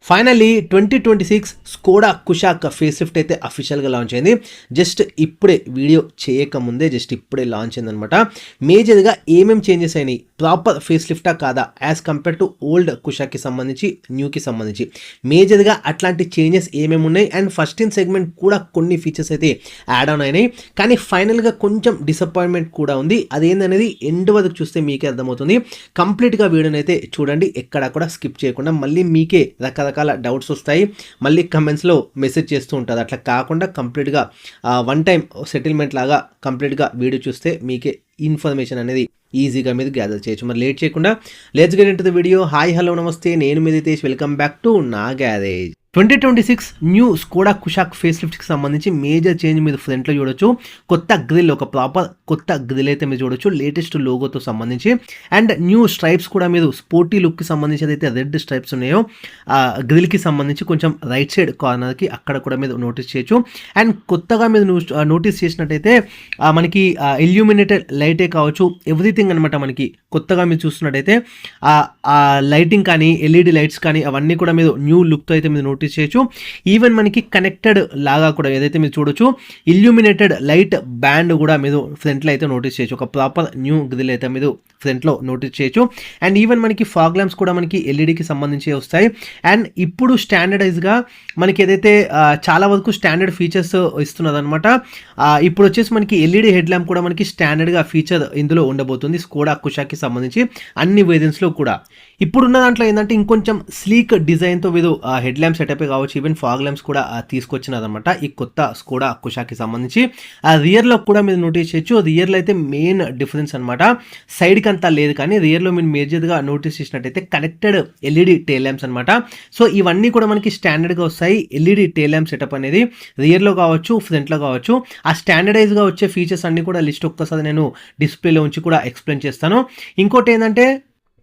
Finally 2026 Skoda Kushaq face lift అయితే అఫీషియల్గా launch అయింది. జస్ట్ ఇప్పుడే వీడియో చేయకముందే జస్ట్ ఇప్పుడే లాంచ్ అయిందనమాట. మేజర్గా ఏమేమి చేంజెస్ అయినాయి, ప్రాపర్ ఫేస్ లిఫ్టా కాదా యాజ్ కంపేర్ టు ఓల్డ్ కుషాక్కి సంబంధించి న్యూకి సంబంధించి మేజర్గా అట్లాంటి చేంజెస్ ఏమేమి ఉన్నాయి. అండ్ ఫస్ట్ ఇన్ సెగ్మెంట్ కూడా కొన్ని ఫీచర్స్ అయితే యాడ్ ఆన్ అయినాయి. కానీ ఫైనల్గా కొంచెం డిసప్పాయింట్మెంట్ కూడా ఉంది. అదేందనేది ఎండ్ వరకు చూస్తే మీకే అర్థమవుతుంది. కంప్లీట్గా వీడియోని అయితే చూడండి, ఎక్కడ కూడా స్కిప్ చేయకుండా. మళ్ళీ మీకే రకరకాల డౌట్స్ వస్తాయి, మళ్ళీ కమెంట్స్లో మెసేజ్ చేస్తూ ఉంటుంది. అట్లా కాకుండా కంప్లీట్గా వన్ టైం సెటిల్మెంట్ లాగా కంప్లీట్గా వీడియో చూస్తే మీకే ఇన్ఫర్మేషన్ అనేది ఈజీగా మీరు గ్యాదర్ చేయొచ్చు. మరి లేట్ చేయకుండా let's get into the video. Hi hello నమస్తే, నేను మీ రితేష్. వెల్కమ్ బ్యాక్ టు నా garage. 2026 new Skoda Kushaq face లిఫ్ట్కి సంబంధించి మేజర్ చేంజ్ మీరు ఫ్రంట్లో చూడొచ్చు. కొత్త గ్రిల్, ఒక ప్రాపర్ కొత్త గ్రిల్ అయితే మీరు చూడొచ్చు లేటెస్ట్ లోగోతో సంబంధించి. అండ్ న్యూ స్ట్రైప్స్ కూడా మీరు స్పోర్టీ లుక్కి సంబంధించి ఏదైతే రెడ్ స్ట్రైప్స్ ఉన్నాయో గ్రిల్కి సంబంధించి కొంచెం రైట్ సైడ్ కార్నర్కి అక్కడ కూడా మీరు నోటీస్ చేయొచ్చు. అండ్ కొత్తగా మీరు నోటీస్ చేసినట్టయితే మనకి ఇల్యూమినేటెడ్ లైటే కావచ్చు, ఎవ్రీథింగ్ అనమాట. మనకి కొత్తగా మీరు చూస్తున్నట్టయితే లైటింగ్ కానీ ఎల్ఈడి లైట్స్ కానీ అవన్నీ కూడా మీరు న్యూ లుక్తో అయితే మీరు నోటీస్ చేయొచ్చు. ఈవెన్ మనకి కనెక్టెడ్ లాగా కూడా ఏదైతే మీరు చూడొచ్చు ఇల్యూమినేటెడ్ లైట్ బ్యాండ్ కూడా మీరు ఫ్రంట్లో అయితే నోటీస్ చేయొచ్చు. ఒక ప్రాపర్ న్యూ గ్రిల్ అయితే మీరు ఫ్రంట్లో నోటీస్ చేయొచ్చు. అండ్ ఈవెన్ మనకి ఫాగ్ ల్యాంప్స్ కూడా మనకి ఎల్ఈడికి సంబంధించి వస్తాయి. అండ్ ఇప్పుడు స్టాండర్డైజ్గా మనకి ఏదైతే చాలా వరకు స్టాండర్డ్ ఫీచర్స్ ఇస్తున్నది అనమాట. ఇప్పుడు వచ్చేసి మనకి ఎల్ఈడి హెడ్ ల్యాంప్ కూడా మనకి స్టాండర్డ్గా ఫీచర్ ఇందులో ఉండబోతుంది స్కోడా కుషాక్కి సంబంధించి అన్ని వేరియంట్స్లో కూడా. ఇప్పుడున్న దాంట్లో ఏంటంటే ఇంకొంచెం స్లీక్ డిజైన్తో వీరు హెడ్ ల్యాంప్ సెటప్ కావచ్చు, ఈవెన్ ఫాగ్ ల్యాంప్స్ కూడా తీసుకొచ్చినదనమాట ఈ కొత్త స్కోడా కుషాక్కి సంబంధించి. రియర్లో కూడా మీరు నోటీస్ చేయొచ్చు. రియర్లో అయితే మెయిన్ డిఫరెన్స్ అనమాట, సైడ్కి అంతా లేదు కానీ రియర్లో మీరు మేజర్గా నోటీస్ చేసినట్టయితే కనెక్టెడ్ ఎల్ఈడి టైల్ ల్యాంప్స్ అనమాట. సో ఇవన్నీ కూడా మనకి స్టాండర్డ్గా వస్తాయి. ఎల్ఈడి టైల్ ల్యాంప్ సెటప్ అనేది రియర్లో కావచ్చు, ఫ్రంట్లో కావచ్చు. ఆ స్టాండర్డైజ్గా వచ్చే ఫీచర్స్ అన్ని కూడా లిస్ట్ ఒక్కసారి నేను డిస్ప్లేలో ఉంచి కూడా ఎక్స్ప్లెయిన్ చేస్తాను. ఇంకోటి ఏంటంటే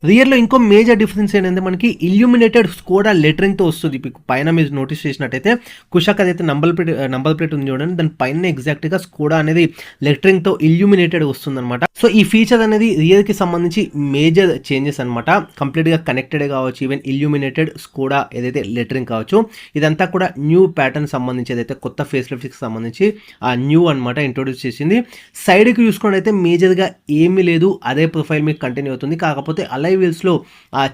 రియర్లో ఇంకో మేజర్ డిఫరెన్స్ ఏంటంటే మనకి ఇల్యూమినేటెడ్ స్కోడా లెటరింగ్తో వస్తుంది. పైన మీరు నోటీస్ చేసినట్టయితే కుషాక్ అదైతే నంబర్ ప్లేట్ ఉంది చూడండి, దాని పైన ఎగ్జాక్ట్గా స్కోడా అనేది లెటరింగ్తో ఇల్యూమినేటెడ్ వస్తుంది అనమాట. సో ఈ ఫీచర్ అనేది రియర్కి సంబంధించి మేజర్ చేంజెస్ అనమాట. కంప్లీట్గా కనెక్టెడ్ కావచ్చు, ఈవెన్ ఇల్యూమినేటెడ్ స్కోడా ఏదైతే లెటరింగ్ కావచ్చు, ఇదంతా కూడా న్యూ ప్యాటర్న్ సంబంధించి ఏదైతే కొత్త ఫేస్ లిఫ్ట్కి సంబంధించి ఆ న్యూ అనమాట ఇంట్రొడ్యూస్ చేసింది. సైడ్కి చూసుకున్నట్టయితే మేజర్గా ఏమీ లేదు, అదే ప్రొఫైల్ మీకు కంటిన్యూ అవుతుంది. కాకపోతే అలై వీల్స్లో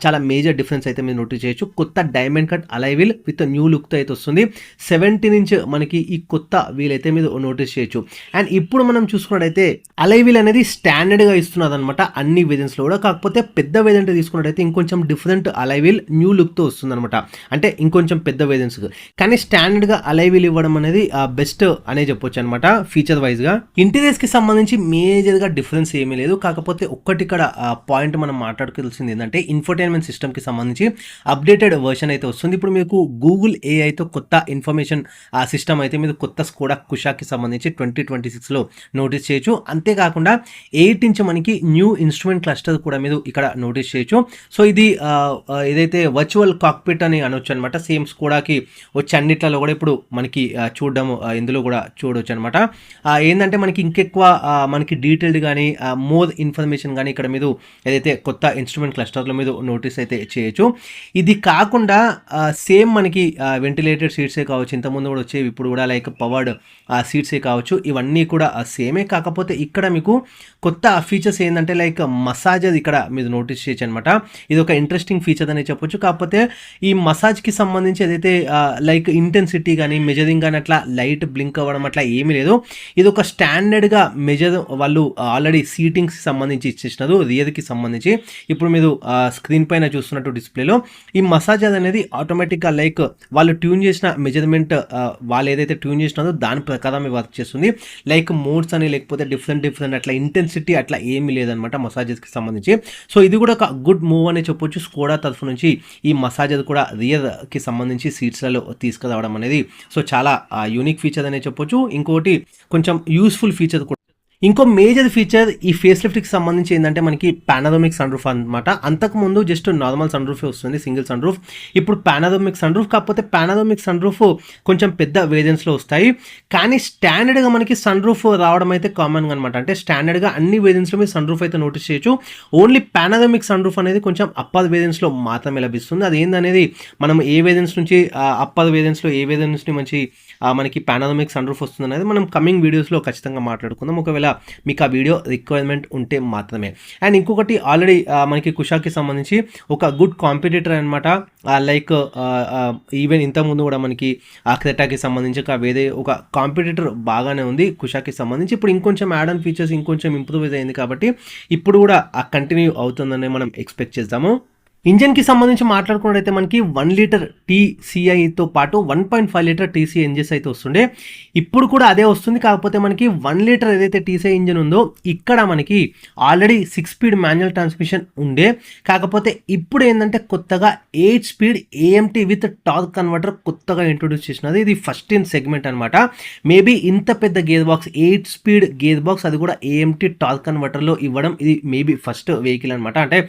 చాలా మేజర్ డిఫరెన్స్ అయితే మీరు నోటీస్ చేయొచ్చు. కొత్త diamond cut alloy wheel with new లుక్తో అయితే వస్తుంది. 17 ఇంచ్ మనకి ఈ కొత్త వీల్ అయితే మీరు నోటీస్ చేయొచ్చు. అండ్ ఇప్పుడు మనం చూసుకున్నట్టయితే అలై వీల్ అనేది స్టాండర్డ్గా ఇస్తున్నది అనమాట అన్ని వేరియంట్స్లో కూడా. కాకపోతే పెద్ద వేరియంట్ తీసుకున్నట్టయితే ఇంకొంచెం డిఫరెంట్ అలై వీల్ న్యూ లుక్తో వస్తుంది అనమాట, అంటే ఇంకొంచెం పెద్ద వేరియంట్స్. కానీ స్టాండర్డ్గా అలై వీల్ ఇవ్వడం అనేది బెస్ట్ అనే చెప్పొచ్చు అనమాట ఫీచర్ వైజ్గా. ఇంటీరియర్స్కి సంబంధించి మేజర్గా డిఫరెన్స్ ఏమీ లేదు. కాకపోతే ఒక్కటి ఇక్కడ పాయింట్ మనం మాట్లాడుకోవాల్సింది ఏంటంటే ఇన్ఫోటైన్మెంట్ సిస్టమ్కి సంబంధించి అప్డేటెడ్ వర్షన్ అయితే వస్తుంది. ఇప్పుడు మీకు గూగుల్ ఏఐతో కొత్త ఇన్ఫర్మేషన్ సిస్టమ్ అయితే మీరు కొత్త స్కోడా కుషాక్కి సంబంధించి 2026లో నోటీస్ చేయొచ్చు. అంతేకాకుండా 8 ఇంచ్ మనకి న్యూ ఇన్స్ట్రుమెంట్ క్లస్టర్ కూడా మీరు ఇక్కడ నోటీస్ చేయొచ్చు. సో ఇది ఏదైతే వర్చువల్ కాక్పిట్ అని అనొచ్చు అనమాట. సేమ్ స్కోడాకి వచ్చే అన్నిట్లలో కూడా ఇప్పుడు మనకి చూడడం ఇందులో కూడా చూడవచ్చు అనమాట. ఏంటంటే మనకి ఇంకెక్కువ మనకి డీటెయిల్డ్ కానీ మోర్ ఇన్ఫర్మేషన్ కానీ ఇక్కడ మీరు ఏదైతే కొత్త ఇన్స్ట్రుమెంట్ క్లస్టర్లో మీద నోటీస్ అయితే చేయొచ్చు. ఇది కాకుండా సేమ్ మనకి వెంటిలేటెడ్ సీట్సే కావచ్చు, ఇంతకుముందు కూడా వచ్చేవి, ఇప్పుడు కూడా లైక్ పవర్డ్ సీట్సే కావచ్చు, ఇవన్నీ కూడా సేమే. కాకపోతే ఇక్కడ మీకు కొత్త ఫీచర్స్ ఏంటంటే లైక్ మసాజ్ అది ఇక్కడ మీరు నోటీస్ చేయొచ్చు అనమాట. ఇది ఒక ఇంట్రెస్టింగ్ ఫీచర్ అని చెప్పొచ్చు. కాకపోతే ఈ మసాజ్కి సంబంధించి ఏదైతే లైక్ ఇంటెన్సిటీ కానీ మెజరింగ్ కానీ అట్లా లైట్ బ్లింక్ అవ్వడం అట్లా ఏమీ లేదు. ఇది ఒక స్టాండర్డ్గా మెజర్ వాళ్ళు ఆల్రెడీ సీటింగ్స్కి సంబంధించి ఇచ్చేసినారు రియర్కి సంబంధించి. ఇప్పుడు మీరు స్క్రీన్ పైన చూస్తున్నట్టు డిస్ప్లేలో ఈ మసాజ్ అనేది ఆటోమేటిక్గా లైక్ వాళ్ళు ట్యూన్ చేసిన మెజర్మెంట్ వాళ్ళు ఏదైతే ట్యూన్ చేసినారో దాని ప్రకారం వర్క్ చేస్తుంది. లైక్ మోడ్స్ అని లేకపోతే డిఫరెంట్ అట్లా ఇంటెన్సిటీ అట్లా ఏమీ లేదనమాట మసాజెస్కి సంబంధించి. సో ఇది కూడా ఒక గుడ్ మూవ్ అని చెప్పొచ్చు స్కోడా తరఫు నుంచి. ఈ మసాజ్ కూడా రియర్కి సంబంధించి సీట్స్లలో తీసుకురావడం అనేది సో చాలా యూనిక్ ఫీచర్ అనే చెప్పొచ్చు. ఇంకోటి కొంచెం యూస్ఫుల్ ఫీచర్ కూడా. ఇంకో మేజర్ ఫీచర్ ఈ ఫేస్ లిఫ్ట్కి సంబంధించి ఏంటంటే మనకి పానారోమిక్ సన్ రూఫ్ అనమాట. అంతకుముందు జస్ట్ నార్మల్ సన్ రూఫే వస్తుంది, సింగిల్ సన్ రూఫ్. ఇప్పుడు పానారోమిక్ సన్ రూఫ్, కాకపోతే పానారోమిక్ సన్ రూఫ్ కొంచెం పెద్ద వేరియంట్స్లో వస్తాయి. కానీ స్టాండర్డ్గా మనకి సన్ రూఫ్ రావడం అయితే కామన్గా అనమాట. అంటే స్టాండర్డ్గా అన్ని వేరియంట్స్లో మీరు సన్ రూఫ్ అయితే నోటీస్ చేయొచ్చు. ఓన్లీ పానారోమిక్ సన్ రూఫ్ అనేది కొంచెం అప్పర్ వేరియంట్స్లో మాత్రమే లభిస్తుంది. అది ఏందనేది మనం ఏ వేరియంట్స్ నుంచి అప్పర్ వేరియంట్స్లో ఏ వేరియంట్స్ నుంచి మంచి మనకి పానారోమిక్ సన్ రూఫ్ వస్తుంది అనేది మనం కమింగ్ వీడియోస్లో ఖచ్చితంగా మాట్లాడుకుందాం, ఒకవేళ మీకు ఆ వీడియో రిక్వైర్మెంట్ ఉంటే మాత్రమే. అండ్ ఇంకొకటి ఆల్రెడీ మనకి కుషాకి సంబంధించి ఒక గుడ్ కాంపిటీటర్ అనమాట. లైక్ ఈవెన్ ఇంతకుముందు కూడా మనకి క్రెటాకి సంబంధించి వేరే ఒక కాంపిటీటర్ బాగానే ఉంది కుషాకి సంబంధించి. ఇప్పుడు ఇంకొంచెం యాడ్ ఆన్ ఫీచర్స్ ఇంకొంచెం ఇంప్రూవ్ అయింది కాబట్టి ఇప్పుడు కూడా కంటిన్యూ అవుతుందని మనం ఎక్స్పెక్ట్ చేద్దాము. ఇంజన్కి సంబంధించి మాట్లాడుకున్నట్టయితే మనకి 1 లీటర్ TCIతో పాటు 1.5 లీటర్ TCI ఇంజన్స్ అయితే వస్తుండే. ఇప్పుడు కూడా అదే వస్తుంది, కాకపోతే మనకి 1 లీటర్ ఏదైతే TCI ఇంజన్ ఉందో ఇక్కడ మనకి ఆల్రెడీ 6 స్పీడ్ మాన్యువల్ ట్రాన్స్మిషన్ ఉండే. కాకపోతే ఇప్పుడు ఏంటంటే కొత్తగా 8 speed AMT with torque converter కొత్తగా ఇంట్రొడ్యూస్ చేసినది. ఇది ఫస్ట్ ఇన్ సెగ్మెంట్ అనమాట. మేబీ ఇంత పెద్ద gear box 8 speed gear box, అది కూడా AMT టార్క్ కన్వర్టర్లో ఇవ్వడం ఇది మేబీ ఫస్ట్ వెహికల్ అనమాట. అంటే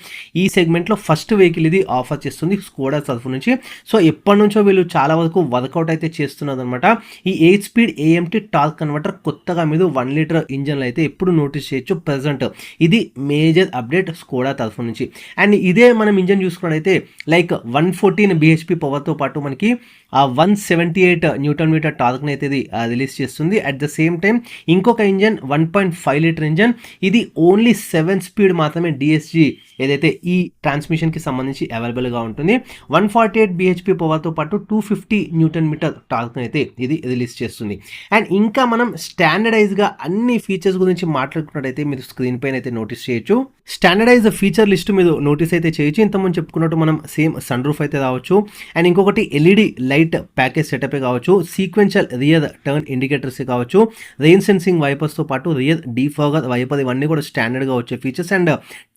ఈ సెగ్మెంట్లో ఫస్ట్ వెహికల్ ఇది ఆఫర్ చేస్తుంది స్కోడా తరఫు నుంచి. సో ఎప్పటి నుంచో వీళ్ళు చాలా వరకు వర్కౌట్ అయితే చేస్తున్నది అనమాట. ఈ 8 స్పీడ్ AMT టార్క్ కన్వర్టర్ కొత్తగా మీరు 1 లీటర్ ఇంజన్లు అయితే ఎప్పుడు నోటీస్ చేయొచ్చు ప్రెజెంట్. ఇది మేజర్ అప్డేట్ స్కోడా తరఫు నుంచి. అండ్ ఇదే మనం ఇంజన్ చూసుకున్నట్టయితే లైక్ 114 bhp పవర్తో పాటు మనకి 178 న్యూటన్ మీటర్ టార్క్ని అయితే ఇది రిలీజ్ చేస్తుంది. అట్ ద సేమ్ టైం ఇంకొక ఇంజన్ 1.5 లీటర్ ఇంజన్, ఇది ఓన్లీ 7 స్పీడ్ మాత్రమే DSG ఏదైతే ఈ ట్రాన్స్మిషన్కి సంబంధించి అవైలబుల్గా ఉంటుంది. 148 bhp పవర్తో పాటు 250 న్యూటన్ మీటర్ టార్క్ని అయితే ఇది రిలీజ్ చేస్తుంది. అండ్ ఇంకా మనం స్టాండర్డైజ్గా అన్ని ఫీచర్స్ గురించి మాట్లాడుకున్నట్టయితే మీరు స్క్రీన్ పైన అయితే నోటీస్ చేయొచ్చు. స్టాండర్డైజ్ ఫీచర్ లిస్ట్ మీరు నోటీస్ అయితే చేయొచ్చు. ఇంతకుముందు చెప్పుకున్నట్టు మనం సేమ్ సన్ రూఫ్ అయితే రావచ్చు. అండ్ ఇంకొకటి LED లైట్ ప్యాకేజ్ సెటప్ కావచ్చు, సీక్వెన్షియల్ రియర్ టర్న్ ఇండికేటర్స్ కావచ్చు, రెయిన్ సెన్సింగ్ వైపర్స్తో పాటు రియర్ డీఫాగర్ వైపర్, ఇవన్నీ కూడా స్టాండర్డ్గా వచ్చే ఫీచర్స్. అండ్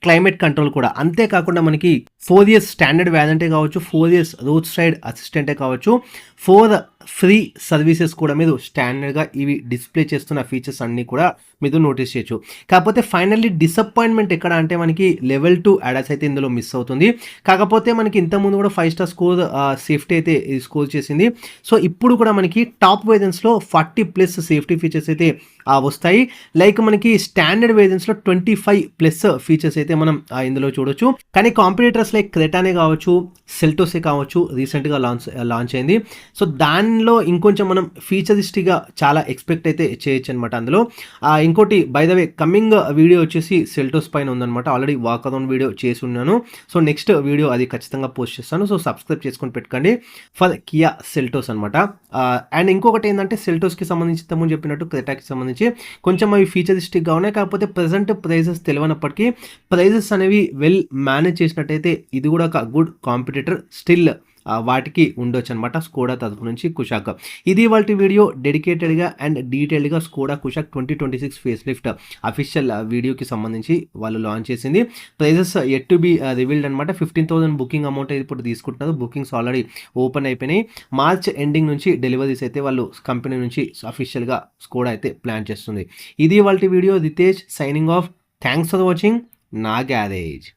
క్లైమేట్ కంట్రోల్ కూడా. అంతేకాకుండా మనకి 4 ఇయర్స్ స్టాండర్డ్ వ్యారంటీ కావచ్చు, 4 ఇయర్స్ రోడ్ సైడ్ అసిస్టెంటే కావచ్చు, 4 ఫ్రీ సర్వీసెస్ కూడా మీరు స్టాండర్డ్గా ఇవి డిస్ప్లే చేస్తున్న ఫీచర్స్ అన్నీ కూడా మీరు నోటీస్ చేయొచ్చు. కాకపోతే ఫైనల్లీ డిసప్పాయింట్మెంట్ ఎక్కడ అంటే మనకి లెవెల్ 2 అడాస్ అయితే ఇందులో మిస్ అవుతుంది. కాకపోతే మనకి ఇంతకుముందు కూడా 5 స్టార్ స్కోర్ సేఫ్టీ అయితే స్కోర్ చేసింది. సో ఇప్పుడు కూడా మనకి టాప్ వేరియంట్స్లో 40+ సేఫ్టీ ఫీచర్స్ అయితే వస్తాయి. లైక్ మనకి స్టాండర్డ్ వేరియంట్స్లో 25+ ఫీచర్స్ అయితే మనం ఇందులో చూడొచ్చు. కానీ కాంపిటీటర్స్ లైక్ క్రెటానే కావచ్చు, సెల్టోసే కావచ్చు రీసెంట్గా లాంచ్ అయింది. సో దానిలో ఇంకొంచెం మనం ఫీచరిస్టిక్గా చాలా ఎక్స్పెక్ట్ అయితే చేయొచ్చు అనమాట. అందులో ఇంకోటి by the way coming video వచ్చేసి సెల్టోస్ పైన ఉందన్నమాట. ఆల్రెడీ వాక్ అరౌండ్ వీడియో చేసి ఉన్నాను. సో నెక్స్ట్ వీడియో అది ఖచ్చితంగా పోస్ట్ చేస్తాను. సో సబ్స్క్రైబ్ చేసుకొని పెట్టుకోండి ఫర్ కియా సెల్టోస్ అనమాట. అండ్ ఇంకొకటి ఏంటంటే సెల్టోస్కి సంబంధించి ఇంతకుముందు చెప్పినట్టు క్రెటాకి సంబంధించి కొంచెం అవి ఫీచరిస్టిక్గా ఉన్నాయి. కాకపోతే ప్రజెంట్ ప్రైజెస్ తెలియనప్పటికీ ప్రైజెస్ అనేవి వెల్ మేనేజ్ చేసినట్టయితే ఇది కూడా ఒక గుడ్ కాంపిటీటర్ స్టిల్ వాటికి ఉండొచ్చు అనమాట స్కోడా తరఫు నుంచి కుషాక్. ఇది వాటి వీడియో డెడికేటెడ్గా అండ్ డీటెయిల్డ్గా Skoda Kushaq 2026 facelift official వీడియోకి సంబంధించి వాళ్ళు లాంచ్ చేసింది. Prices yet to be revealed అనమాట. 15,000 బుకింగ్ అమౌంట్ ఇప్పుడు తీసుకుంటున్నారు. బుకింగ్స్ ఆల్రెడీ ఓపెన్ అయిపోయినాయి. మార్చ్ ఎండింగ్ నుంచి డెలివరీస్ అయితే వాళ్ళు కంపెనీ నుంచి అఫీషియల్గా స్కోడా అయితే ప్లాన్ చేస్తుంది. ఇది వాళ్ళ video. Ritesh signing off. Thanks for watching నా గ్యారేజ్.